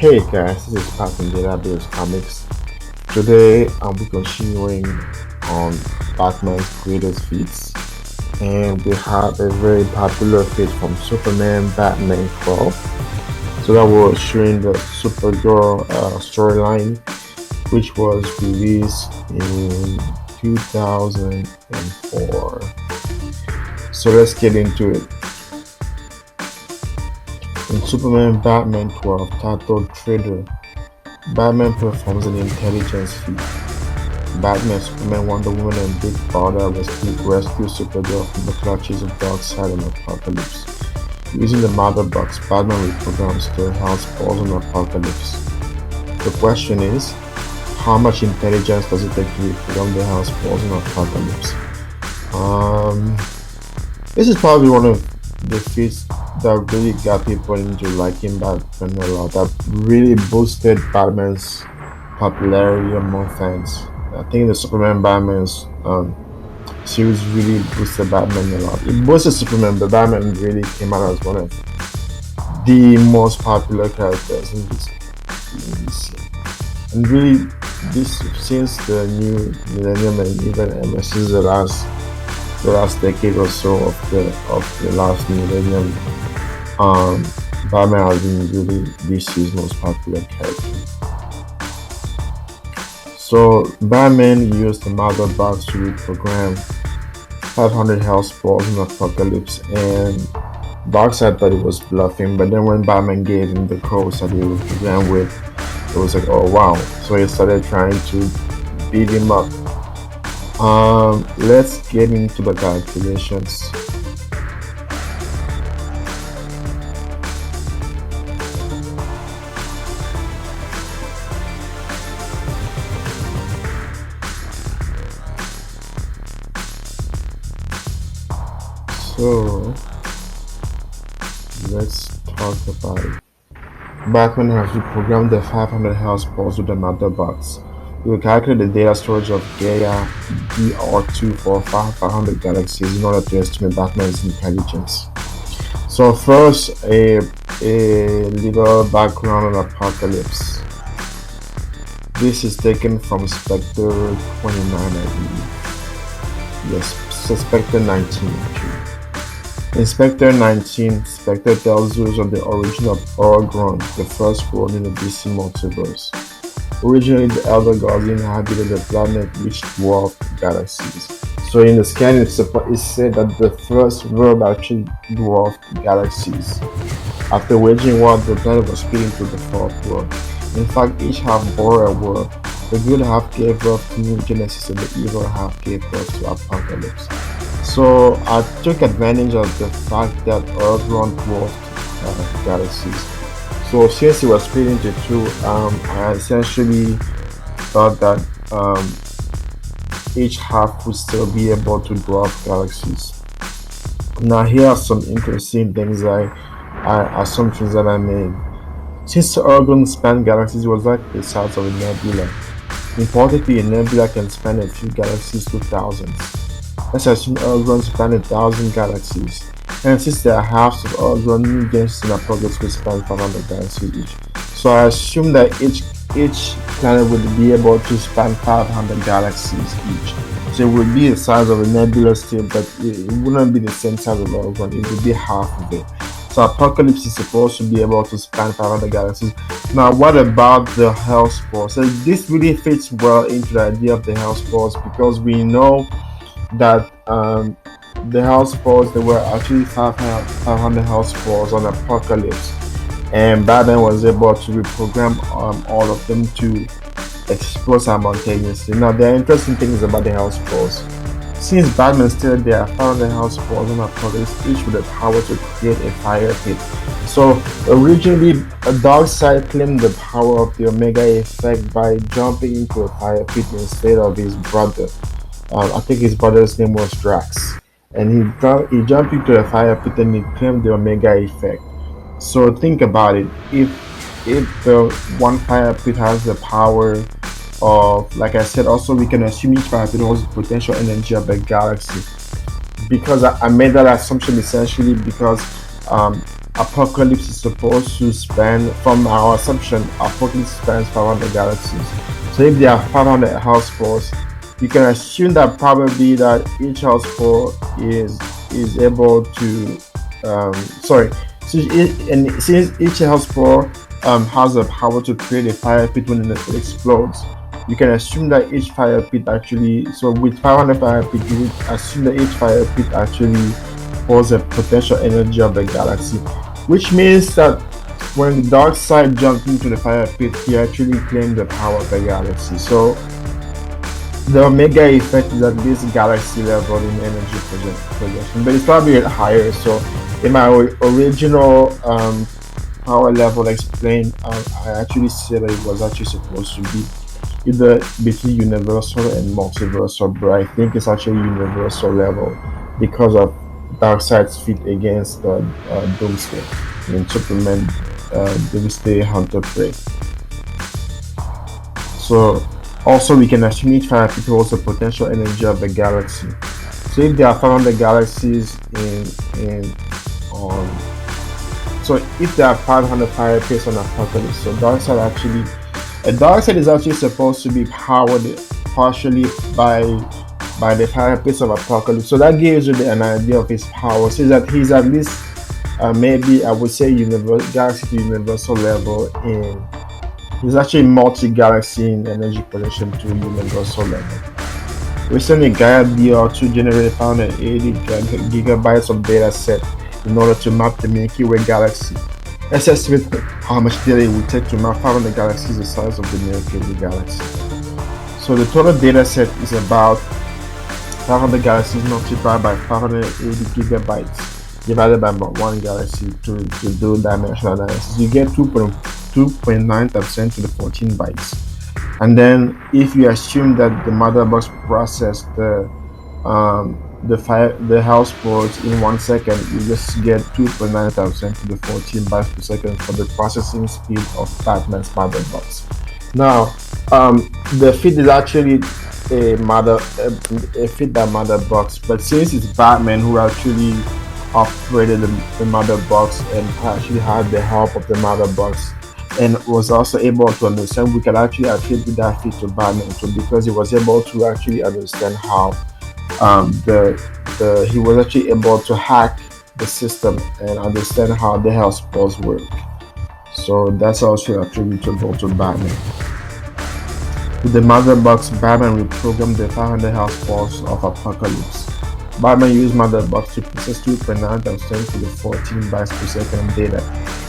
Hey guys, this is Pat from Database Comics. Today I'll be continuing on Batman's greatest feats, and we have a very popular feat from Superman Batman 12. So that was showing the Supergirl storyline, which was released in 2004. So let's get into it. In Superman Batman 12, titled Trader, Batman performs an intelligence feat. Batman, Superman, Wonder Woman, and Big Brother rescue Supergirl from the clutches of Darkseid and Apokolips. Using the Mother Box, Batman reprograms their health spores on Apokolips. The question is, how much intelligence does it take to reprogram the health spores on Apokolips? This is probably one of the feats that really got people into liking Batman a lot. That really boosted Batman's popularity among fans. I think the Superman Batman's series really boosted Batman a lot. It boosted Superman, but Batman really came out as one of the most popular characters in this. And really, this since the new millennium and even since the last decade or so of the last millennium, Batman has been really DC's most popular character. So Batman used the Mother Box to reprogram 500 health spores in Apokolips, and Darkseid thought it was bluffing, but then when Batman gave him the codes that he would program with, it was like, oh wow. So he started trying to beat him up. Let's get into the calculations. So let's talk about it. Batman has reprogrammed the 500 health spores with the Mother Box. We will calculate the data storage of Gaia DR2 for 500 galaxies in order to estimate Batman's intelligence. So first, a little background on Apokolips. This is taken from Spectre 29, I believe. Yes, Spectre 19 actually. In Spectre 19, Spectre tells us of the origin of Orgron, the first world in the DC multiverse. Originally, the Elder Gods inhabited the planet which dwarfed galaxies. So in the scan, it's said that the first world actually dwarfed galaxies. After waging war, the planet was split into the fourth world. In fact, each half bore a world. The good half gave birth to New Genesis and the evil half gave birth to Apokolips. So I took advantage of the fact that Earth run dwarfed galaxies. So since it was split into two, I essentially thought that each half would still be able to dwarf galaxies. Now here are some interesting things assumptions that I made. Since Earth span galaxies, it was like the size of a nebula. Importantly, a nebula can span a few galaxies to thousands. Let's assume Earth span 1,000 galaxies, and since there are halves of Earth, New Genesis and Apokolips will span 500 galaxies each. So I assume that each planet would be able to span 500 galaxies each. So it would be the size of a nebula still, but it wouldn't be the same size of Earth. It would be half of it. So Apokolips is supposed to be able to span 500 galaxies. Now, what about the health spores? So this really fits well into the idea of the health spores, because we know that the health spores, there were actually 500 health spores on Apokolips, and Batman was able to reprogram all of them to explode simultaneously. Now, there are interesting things about the health spores. Since Batman still there are 500 health spores on Apokolips, each with the power to create a fire pit. So originally, Darkseid claimed the power of the Omega effect by jumping into a fire pit instead of his brother. I think his brother's name was Drax, and he jumped into a fire pit and he claimed the Omega effect. So think about it. If the one fire pit has the power of, like I said, also we can assume each fire pit holds the potential energy of a galaxy. Because I made that assumption essentially because Apokolips is supposed to span, from our assumption, Apokolips spans 500 galaxies. So if there are 500 house spores, you can assume that probably that each house spore is able to, sorry, since each house spore has the power to create a fire pit when it explodes, you can assume that each fire pit actually, so with 500 fire pit, you would assume that each fire pit actually holds the potential energy of the galaxy, which means that when the dark side jumped into the fire pit, he actually claimed the power of the galaxy. So the omega effect is at least galaxy level in energy projection, but it's probably higher. So in my original power level explained, I actually said that it was actually supposed to be either between universal and multiversal, but I think it's actually universal level because of Darkseid's feat against Doomsday. I mean, Superman, Doomsday, Hunter Prey. So also we can assume each fire pit holds the potential energy of the galaxy. So if there are 500 galaxies in on, so if there are 500 fire pits on Apokolips, so Darkseid is actually supposed to be powered partially by the fire pits of Apokolips. So that gives you an idea of his power. So that he's at least maybe I would say galaxy to universal level in. He's actually multi-galaxy in energy projection to universal level. Recently, Gaia DR2 generated 580 gigabytes of data set in order to map the Milky Way galaxy. Let's estimate how much data it would take to map 500 galaxies the size of the Milky Way galaxy. So the total data set is about 500 galaxies multiplied by 580 gigabytes divided by about one galaxy to do dimensional analysis. You get 2.9 times 10 to the 14 bytes. And then if you assume that the mother box processed the house spores in 1 second, you just get 2.9 times 10 to the 14 bytes per second for the processing speed of Batman's mother box. Now, the feed is actually a feed that mother box, but since it's Batman who actually operated the mother box and actually had the help of the mother box and was also able to understand, we can actually attribute that feat to Batman too, because he was able to actually understand how he was actually able to hack the system and understand how the health spores work. So that's also attributable to Batman. With the mother box, Batman reprogrammed the 500 health spores of Apokolips. Batman used mother box to process 2.9 times 10 to the 14 bytes per second data.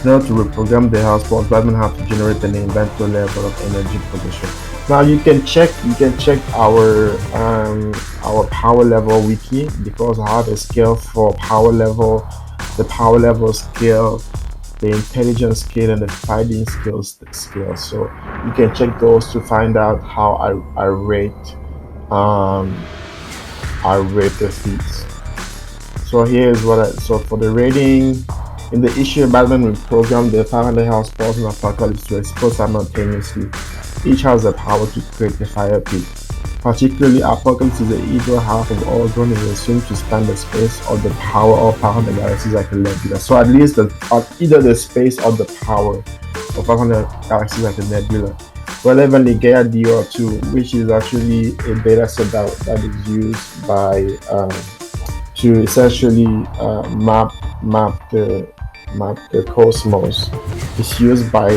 In order to reprogram the health spores, Batman had to generate an inventory level of energy projection. Now you can check our power level wiki, because I have a scale for power level, the power level scale, the intelligence scale, and the fighting skills scale. So you can check those to find out how I rate the feats. So here's so for the rating. In the issue, Batman reprogrammed the 500 house spores in Apokolips to explode simultaneously. Each has the power to create the fire pit. Particularly, Apokolips is the equal half of Orgon is assumed to span the space or the power of 500 galaxies like a nebula. So at least either the space or the power of 500 galaxies like a nebula. Relevantly, Gaia DR2, which is actually a data set that is used by to essentially map the cosmos, is used by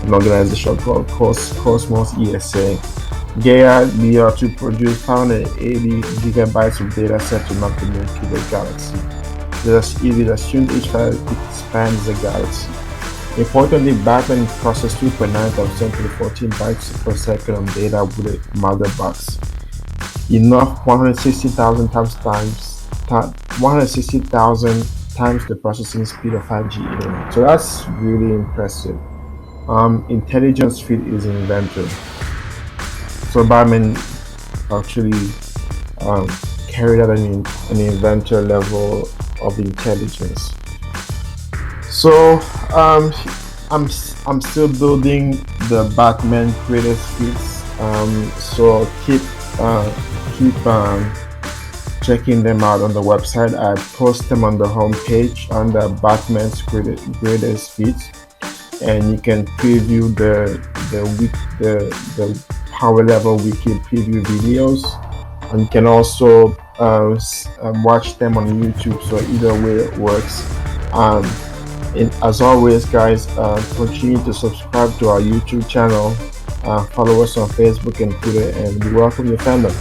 an organization called Cosmos ESA. Gaia DR2 produced 580 gigabytes of data set to map the Milky Way galaxy. It is assumed each file spans the galaxy. Importantly, Batman processed 2.9 times 10 to the 14 bytes per second of data with a mother box. Enough 160,000 times the processing speed of 5G internet. So that's really impressive. Intelligence feat is inventor. So Batman actually carried out an inventor level of intelligence. So I'm still building the Batman creative feats. So keep checking them out on the website. I post them on the homepage under Batman's greatest feats, and you can preview the Power Level Wiki Preview videos, and you can also watch them on YouTube. So either way it works. Um, and as always, guys, continue to subscribe to our YouTube channel, follow us on Facebook and Twitter, and we welcome your fandom.